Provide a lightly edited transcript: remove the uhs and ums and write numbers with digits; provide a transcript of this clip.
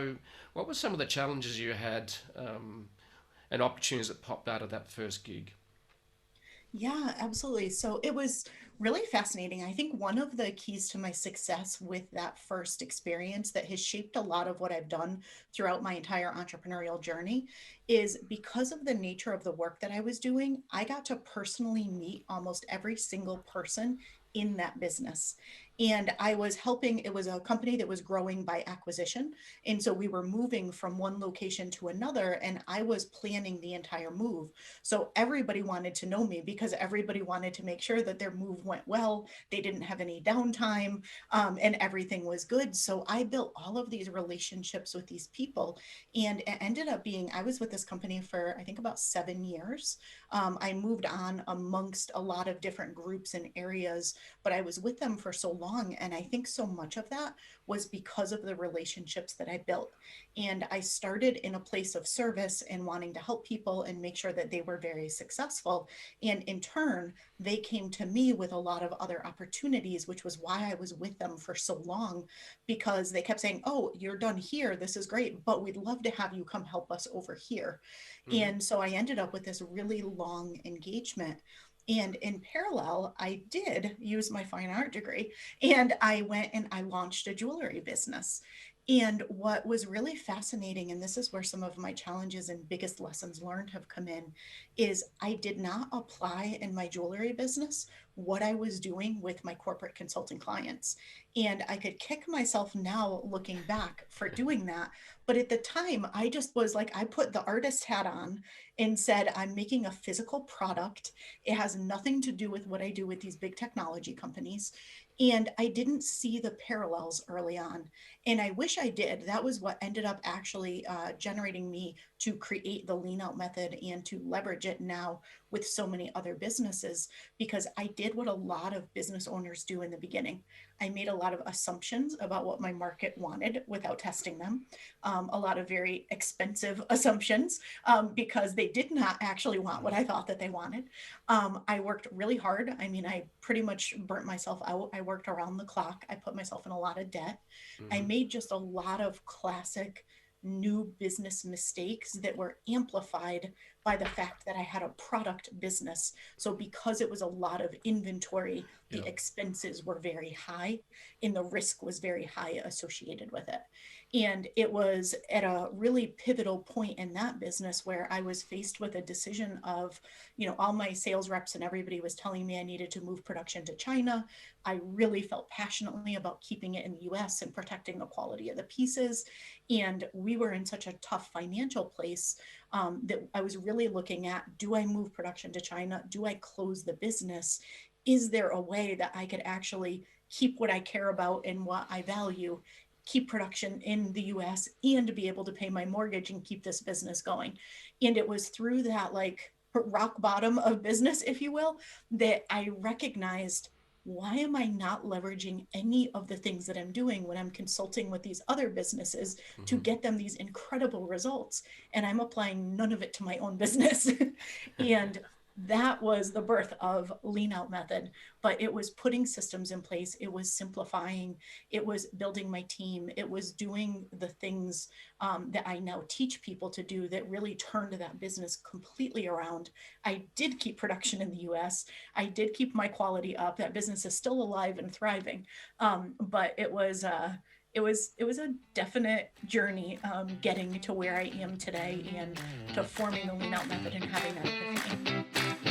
So, what were some of the challenges you had and opportunities that popped out of that first gig? Yeah, absolutely. So it was really fascinating. I think one of the keys to my success with that first experience that has shaped a lot of what I've done throughout my entire entrepreneurial journey is because of the nature of the work that I was doing, I got to personally meet almost every single person in that business. And I was helping, it was a company that was growing by acquisition. And so we were moving from one location to another, and I was planning the entire move. So everybody wanted to know me because everybody wanted to make sure that their move went well. They didn't have any downtime, and everything was good. So I built all of these relationships with these people. And it ended up being, I was with this company for, I think, about 7 years. I moved on amongst a lot of different groups and areas, but I was with them for so long. And I think so much of that was because of the relationships that I built. And I started in a place of service and wanting to help people and make sure that they were very successful. And in turn, they came to me with a lot of other opportunities, which was why I was with them for so long, because they kept saying, "Oh, you're done here. This is great, but we'd love to have you come help us over here." Hmm. And so I ended up with this really long engagement. And in parallel, I did use my fine art degree and I went and I launched a jewelry business. And what was really fascinating, and this is where some of my challenges and biggest lessons learned have come in, is I did not apply in my jewelry business what I was doing with my corporate consulting clients. And I could kick myself now looking back for doing that. But at the time, I just was like, I put the artist hat on and said, I'm making a physical product. It has nothing to do with what I do with these big technology companies. And I didn't see the parallels early on. And I wish I did. That was what ended up actually generating me to create the lean out method and to leverage it now with so many other businesses, because I did what a lot of business owners do in the beginning. I made a lot of assumptions about what my market wanted without testing them, a lot of very expensive assumptions, because they did not actually want what I thought that they wanted. I worked really hard. I mean, I pretty much burnt myself out. I worked around the clock. I put myself in a lot of debt. I Hmm. made just a lot of classic new business mistakes that were amplified by the fact that I had a product business. So, because it was a lot of inventory, Yeah. the expenses were very high and the risk was very high associated with it. And it was at a really pivotal point in that business where I was faced with a decision of, all my sales reps and everybody was telling me I needed to move production to China. I really felt passionately about keeping it in the US and protecting the quality of the pieces. And we were in such a tough financial place, that I was really looking at, do I move production to China? Do I close the business? Is there a way that I could actually keep what I care about and what I value, keep production in the US and be able to pay my mortgage and keep this business going? And it was through that, like, rock bottom of business, if you will, that I recognized, why am I not leveraging any of the things that I'm doing when I'm consulting with these other businesses to Hmm. get them these incredible results? And I'm applying none of it to my own business. And that was the birth of lean out method. But it was putting systems in place, it was simplifying, it was building my team, it was doing the things, that I now teach people to do, that really turned that business completely around. I did keep production in the US. I did keep my quality up. That business is still alive and thriving. But it was a definite journey, getting to where I am today and to forming the lean out method and having that epiphany.